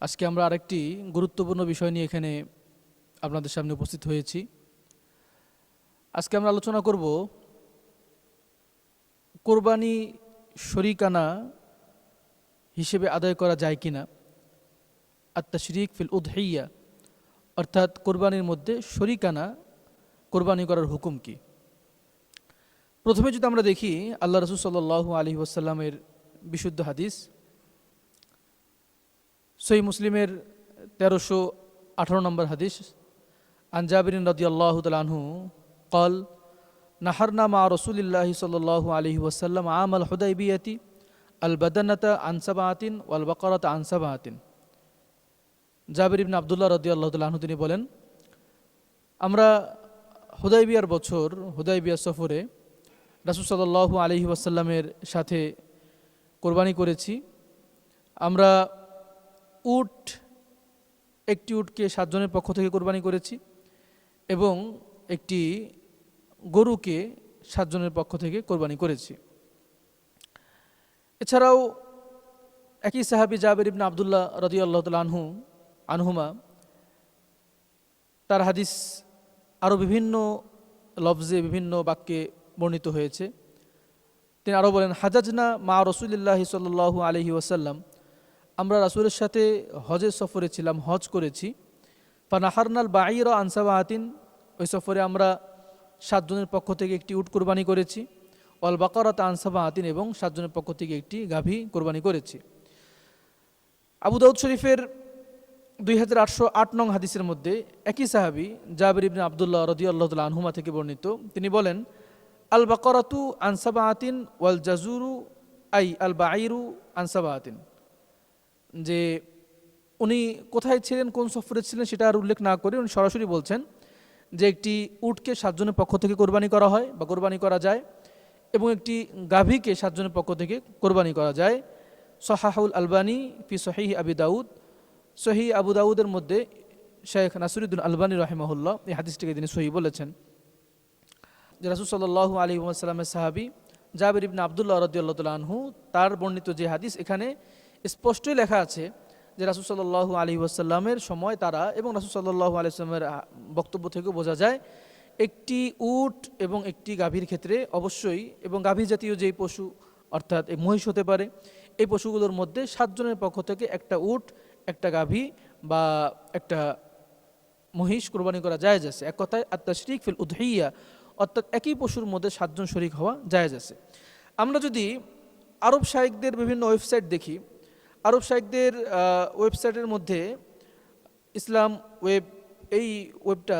আজকে আমরা আরেকটি গুরুত্বপূর্ণ বিষয় নিয়ে এখানে আপনাদের সামনে উপস্থিত হয়েছি। আজকে আমরা আলোচনা করব কোরবানি শরিকানা হিসেবে আদায় করা যায় কিনা, আত-তাশরিক ফিল উদহিয়া, অর্থাৎ কোরবানির মধ্যে শরিকানা কোরবানি করার হুকুম কি। প্রথমে যদি আমরা দেখি আল্লাহ রাসূল সাল্লাল্লাহু আলাইহি ওয়াসাল্লামের বিশুদ্ধ হাদিস, সহিহ মুসলিমের 1318 নম্বর হাদিস, আন জাবির রাদিয়াল্লাহু তাআলা আনহু قال نحرنا مع رسول الله صلى الله عليه وسلم عام الحديبية البدنة عن 7 والبقرة عن 7। জাবির ইবনে আব্দুল্লাহ রাদিয়াল্লাহু তাআলা আনহু তিনি বলেন, আমরা হুদাইবিয়ার বছর হুদাইবিয়া সফরে রাসূল সাল্লাল্লাহু আলাইহি ওয়াসাল্লামের সাথে কোরবানি করেছি। আমরা একটি উটকে 7 জনের পক্ষ থেকে কোরবানি করেছি এবং একটি গরুকে 7 জনের পক্ষ থেকে কোরবানি করেছি। এছাড়াও একই সাহাবী জাবির ইবনে আব্দুল্লাহ রাদিয়াল্লাহু তাআলা আনহুমা তার হাদিস আরও বিভিন্ন লফজে বিভিন্ন বাক্যে বর্ণিত হয়েছে। তিনি আরও বলেন, হাজাজনা মা রাসূলিল্লাহি সাল্লাল্লাহু আলাইহি ওয়াসাল্লাম, আমরা রাসূলের সাথে হজের সফরে ছিলাম, হজ করেছি। ফানাহারনাল বাঈরা আন 7, ওই সফরে আমরা 7 জনের পক্ষ থেকে একটি উট কোরবানি করেছি। ওয়াল বাকারাত আন 7, এবং 7 জনের পক্ষ থেকে একটি গাভী কোরবানি করেছি। আবু দাউদ শরীফের 2808 নং হাদিসের মধ্যে একই সাহাবী জাবির ইবনে আব্দুল্লাহ রাদিয়াল্লাহু তাআলা আনহুমা থেকে বর্ণিত, তিনি বলেন, আল বাকারাতু আন 7 ওয়াল জাজুরু আই আল বাঈরু আন 7, যে উনি কোথায় ছিলেন, কোন সফরে ছিলেন সেটা আর উল্লেখ না করে উনি সরাসরি বলছেন যে একটি উটকে 7 জনের পক্ষ থেকে কোরবানি করা হয় বা কোরবানি করা যায়, এবং একটি গাভীকে 7 জনের পক্ষ থেকে কোরবানি করা যায়। সহাহুল আলবানী ফি সহিহ আবি দাউদ, সহিহ আবু দাউদের মধ্যে শেখ নাসিরুদ্দিন আলবানী রাহিমাহুল্লাহ এই হাদিসটিকে তিনি সহিহ বলেছেন। যে রাসূল সাল্লাল্লাহু আলাইহি ওয়াসাল্লামের সাহাবী জাবির ইবনে আব্দুল্লাহ রাদিয়াল্লাহু তাআলা আনহু তার বর্ণিত যে হাদিস, এখানে স্পষ্টই লেখা আছে যে রাসূল সাল্লাল্লাহু আলাইহি ওয়াসাল্লামের সময় তারা, এবং রাসূল সাল্লাল্লাহু আলাইহি ওয়াসাল্লামের বক্তব্য থেকে বোঝা যায় একটি উট এবং একটি গাভীর ক্ষেত্রে অবশ্যই, এবং গাভী জাতীয় যেই পশু অর্থাৎ এই মহিষ হতে পারে, এই পশুগুলোর মধ্যে 7 জনের পক্ষ থেকে একটা উট, একটা গাভী বা একটা মহিষ কোরবানি করা জায়েজ আছে। এক কথায় আত-তাশরিক ফিল উদহিয়া, অর্থাৎ একই পশুর মধ্যে 7 জন শরীক হওয়া জায়েজ আছে। আমরা যদি আরব শাইখদের বিভিন্ন ওয়েবসাইট দেখি, আরব শাইখদের ওয়েবসাইটের মধ্যে ইসলাম ওয়েব, এই ওয়েবটা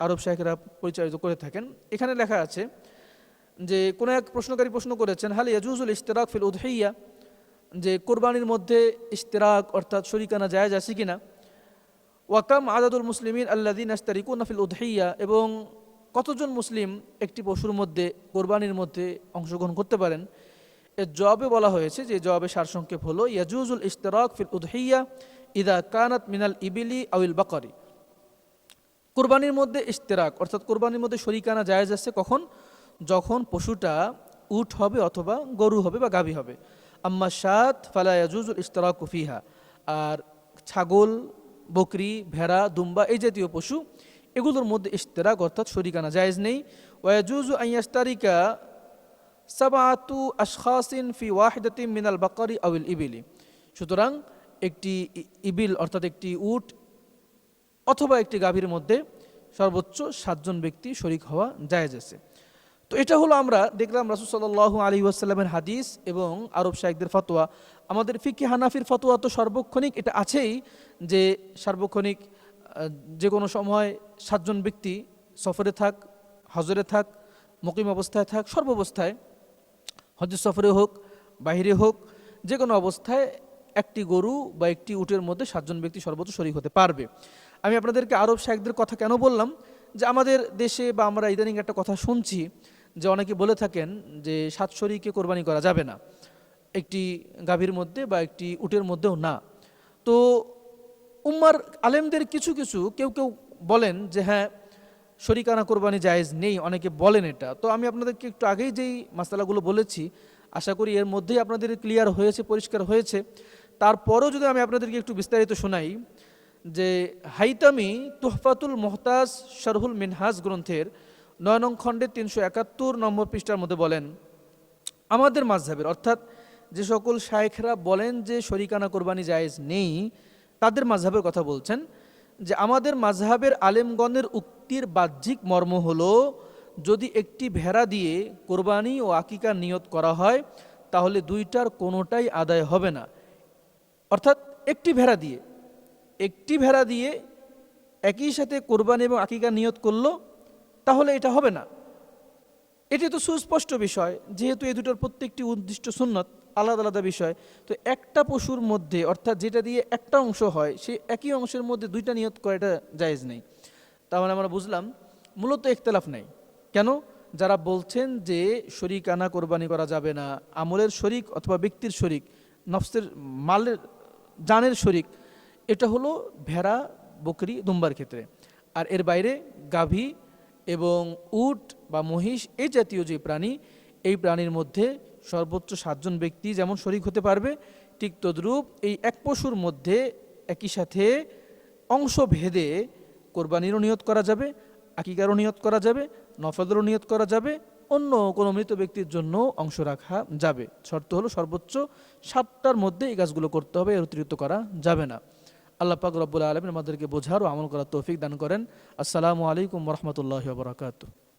আরব শাইখরা পরিচালিত করে থাকেন। এখানে লেখা আছে যে কোনো এক প্রশ্নকারী প্রশ্ন করেছেন, হাল ইয়াজুজুল ইশতিরাক ফিল উদহিয়া, যে কোরবানির মধ্যে ইশতিরাক অর্থাৎ শরিকানা জায়েজ আছে কিনা। ওয়াকাম আদাদুল মুসলিমিন আল্লাযীনা ইশতারিকুনা ফিল উদহিয়া, এবং কতজন মুসলিম একটি পশুর মধ্যে কোরবানির মধ্যে অংশগ্রহণ করতে পারেন। এর জবাবে বলা হয়েছে, যে জবাবের সারসংক্ষেপ হলো, ইয়াজুজুল ইশতিরাক ফিল উদহিয়া ইদা কানাত মিনাল ইবিলি আউল বাকারি, কোরবানির মধ্যে ইশতিরাক অর্থাৎ কোরবানির মধ্যে শরিকানা জায়েজ আছে কখন, যখন পশুটা উট হবে অথবা গরু হবে বা গাভী হবে। আম্মা শাত ফালা ইয়াজুজুল ইশতিরাকু ফিহা, আর ছাগল, বকরি, ভেড়া, দুম্বা এই জাতীয় পশু, এগুলোর মধ্যে ইশতিরাক অর্থাৎ শরিকানা জায়েজ নেই। ওয়াজুজু আন ইয়াশতারিকা 7 আশখাসিন ফি ওয়াহিদাতিন মিনাল বাকারি আউল ইবিলি, সুতরাং একটি ইবিল অর্থাৎ একটি উট অথবা একটি গাভীর মধ্যে সর্বোচ্চ 7 জন ব্যক্তি শরিক হওয়া জায়েজ আছে। তো এটা হলো আমরা দেখলাম রাসূল সাল্লাল্লাহু আলাইহি ওয়াসাল্লামের হাদিস এবং আরব শাইখদের ফতোয়া। আমাদের ফিকহে হানাফির ফতোয়া তো সার্বক্ষণিক এটা আছেই, যে সার্বক্ষণিক যে কোনো সময় 7 জন ব্যক্তি সফরে থাক, হজরে থাক, মুকিম অবস্থায় থাক, সর্বাবস্থায় হজের সফরে হোক, বাহিরে হোক, যে কোনো অবস্থায় একটি গরু বা একটি উটের মধ্যে 7 জন ব্যক্তি সর্বোচ্চ শরিক হতে পারবে। আমি আপনাদেরকে আরব শাইখদের কথা কেন বললাম, যে আমাদের দেশে বা আমরা ইদানিং একটা কথা শুনছি যে অনেকে বলে থাকেন যে 7 শরীকে কোরবানি করা যাবে না, একটি গাভীর মধ্যে বা একটি উটের মধ্যেও না। তো উম্মার আলেমদের কিছু কেউ বলেন যে হ্যাঁ, শরিকানা কোরবানি জায়েজ নেই, অনেকে বলেন এটা। তো আমি আপনাদেরকে একটু আগেই যেই মাসালাগুলো বলেছি, আশা করি এর মধ্যেই আপনাদের ক্লিয়ার হয়েছে, পরিষ্কার হয়েছে। তারপরও যদি আমি আপনাদেরকে একটু বিস্তারিত শোনাই, যে হাইতামি তুহফাতুল মুহতাজ শারহুল মিনহাজ গ্রন্থের ৯ নং খণ্ডে ৩৭১ নম্বর পৃষ্ঠার মধ্যে বলেন, আমাদের মাযহাবের অর্থাৎ যে সকল শায়েখরা বলেন যে শরিকানা কোরবানি জায়েজ নেই, তাদের মাযহাবের কথা বলছেন, যে আমাদের মাযহাবের আলেমগণের উক্তির বাহ্যিক মর্ম হলো, যদি একটি ভেড়া দিয়ে কোরবানি ও আকিকার নিয়ত করা হয় তাহলে দুইটার কোনোটাই আদায় হবে না। অর্থাৎ একটি ভেড়া দিয়ে একই সাথে কোরবানি এবং আকিকার নিয়ত করলো, তাহলে এটা হবে না। এটি তো সুস্পষ্ট বিষয়, যেহেতু এই দুটোর প্রত্যেকটি উদ্দিষ্ট সুন্নত, আলাদা আলাদা বিষয়। তো একটা পশুর মধ্যে, অর্থাৎ যেটা দিয়ে একটা অংশ হয়, সেই একই অংশের মধ্যে দুইটা নিয়ত করা এটা জায়েজ নেই। তাহলে আমরা বুঝলাম মূলত ইখতিলাফ নেই। কেন? যারা বলছেন যে শরিকানা কোরবানি করা যাবে না, আমলের শরিক অথবা ব্যক্তির শরিক, নফসের মালের জানের শরিক, এটা হলো ভেড়া, বকরি, দুম্বার ক্ষেত্রে। আর এর বাইরে গাভী এবং উট বা মহিষ এই জাতীয় যে প্রাণী, এই প্রাণীর মধ্যে সর্বোচ্চ 7 জন ব্যক্তি যেমন শরিক হতে পারবে, ঠিক তদ্রূপ এই এক পশুর মধ্যে একই সাথে অংশ ভেদে কোরবানিরও নিয়ত করা যাবে, আকিকারও নিয়ত করা যাবে, নফলেরও নিয়ত করা যাবে, অন্য কোনো মৃত ব্যক্তির জন্য অংশ রাখা যাবে। শর্ত হলো সর্বোচ্চ 7টার মধ্যে এই কাজগুলো করতে হবে, এর অতিরিক্ত করা যাবে না। আল্লাহ পাক রব্বুল আলামিন আমাদেরকে বোঝার ও আমল করার তৌফিক দান করেন। আসসালামু আলাইকুম ওয়া রাহমাতুল্লাহি ওয়া বারাকাতুহু।